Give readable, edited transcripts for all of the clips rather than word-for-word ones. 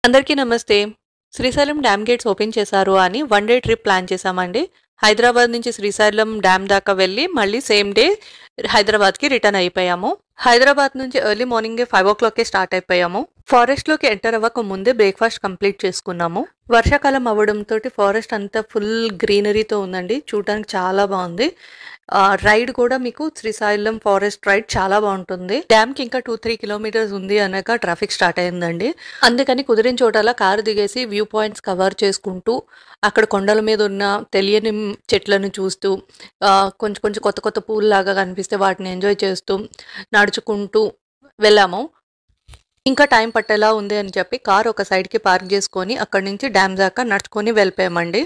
అందరికీ నమస్తే. Srisailam dam gates open చేశారు అని వన్ డే ట్రిప్ ప్లాన్ చేశామండి. హైదరాబాద్ నుంచి శ్రీశైలం డ్యామ్ దాకా వెళ్ళి మళ్ళీ సేమ్ డే హైదరాబాద్‌కి రిటర్న్ అయిపోయాము. హైదరాబాద్ నుంచి ఎర్లీ మార్నింగే 5:00కే స్టార్ట్ అయిపోయాము. ఫారెస్ట్‌లోకి ఎంటర్ అవ్వక ముందే బ్రేక్‌ఫాస్ట్ కంప్లీట్ చేసుకున్నాము. వర్షాకాలం అవ్వడంతోటి ఫారెస్ట్ అంతా ఫుల్ గ్రీనరీతో ఉందండి. చూడడానికి చాలా బాగుంది. రైడ్ కూడా మీకు శ్రీశైలం ఫారెస్ట్ రైడ్ చాలా బాగుంటుంది. డ్యామ్‌కి ఇంకా 2-3 కిలోమీటర్స్ ఉంది అనగా ట్రాఫిక్ స్టార్ట్ అయిందండి. అందుకని కుదిరిన చోటలా కారు దిగేసి వ్యూ పాయింట్స్ కవర్ చేసుకుంటూ, అక్కడ కొండల మీద ఉన్న తెలియని చెట్లను చూస్తూ, కొంచెం కొంచెం కొత్త కొత్త పూల్లాగా కనిపిస్తే వాటిని ఎంజాయ్ చేస్తూ, నడుచుకుంటూ వెళ్ళాము. ఇంకా టైం పట్టేలా ఉంది అని చెప్పి కారు ఒక సైడ్‌కి పార్క్ చేసుకొని అక్కడి నుంచి డ్యామ్ దాకా నడుచుకొని వెళ్ళిపోయామండి.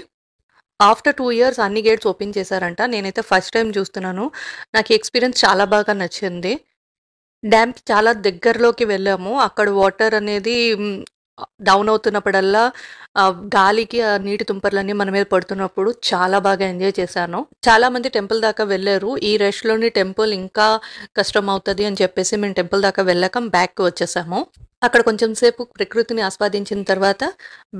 ఆఫ్టర్ 2 ఇయర్స్ అన్ని గేట్స్ ఓపెన్ చేశారంట. నేనైతే ఫస్ట్ టైం చూస్తున్నాను. నాకు ఈ ఎక్స్‌పీరియన్స్ చాలా బాగా నచ్చింది. డ్యామ్‌కి చాలా దగ్గరలోకి వెళ్ళాము. అక్కడ వాటర్ అనేది డౌన్ అవుతున్నప్పుడల్లా గాలికి ఆ నీటి తుంపర్లన్నీ మన మీద పడుతున్నప్పుడు చాలా బాగా ఎంజాయ్ చేశాను. చాలామంది టెంపుల్ దాకా వెళ్ళారు. ఈ రష్‌లోని టెంపుల్ ఇంకా కష్టం అవుతది అని చెప్పేసి మేము టెంపుల్ దాకా వెళ్ళాక బ్యాక్‌కి వచ్చేసాము. అక్కడ కొంచెం సేపు ప్రకృతిని ఆస్వాదించిన తర్వాత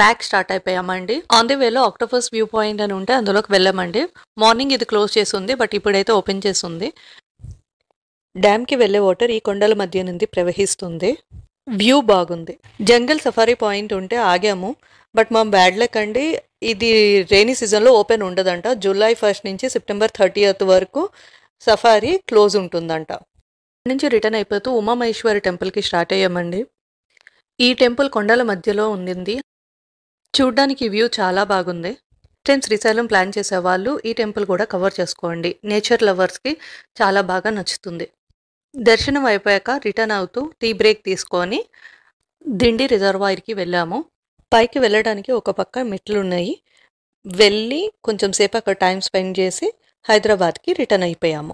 బ్యాక్ స్టార్ట్ అయిపోయామండి. ఆన్ ది వేలో ఆక్టోపస్ వ్యూ పాయింట్ అని ఉంటే అందులోకి వెళ్ళామండి. మార్నింగ్ ఇది క్లోజ్ చేసుంది. బట్ ఇప్పుడైతే ఓపెన్ చేసుంది. డ్యామ్‌కి వెళ్ళే వాటర్ ఈ కొండల మధ్య నుండి ప్రవహిస్తుంది. వ్యూ బాగుంది. జంగల్ సఫారీ పాయింట్ ఉంటే ఆగాము. బట్ మా బ్యాడ్ లక్ అండి, ఇది రెయినీ సీజన్‌లో ఓపెన్ ఉండదంట. జూలై 1 నుంచి సెప్టెంబర్ 30 వరకు సఫారీ క్లోజ్ ఉంటుందంట. నుంచి రిటర్న్ అయిపోతూ ఉమామహేశ్వరి టెంపుల్‌కి స్టార్ట్ అయ్యామండి. ఈ టెంపుల్ కొండల మధ్యలో ఉండింది. చూడ్డానికి వ్యూ చాలా బాగుంది. శ్రీశైలం ప్లాన్ చేసేవాళ్ళు ఈ టెంపుల్ కూడా కవర్ చేసుకోండి. నేచర్ లవర్స్‌కి చాలా బాగా నచ్చుతుంది. దర్శనం అయిపోయాక రిటర్న్ అవుతూ టీ బ్రేక్ తీసుకొని దిండి రిజర్వాయర్‌కి వెళ్ళాము. పైకి వెళ్ళడానికి ఒక పక్క మెట్లున్నాయి. వెళ్ళి కొంచెం సేపు అక్కడ టైం స్పెండ్ చేసి హైదరాబాద్‌కి రిటర్న్ అయిపోయాము.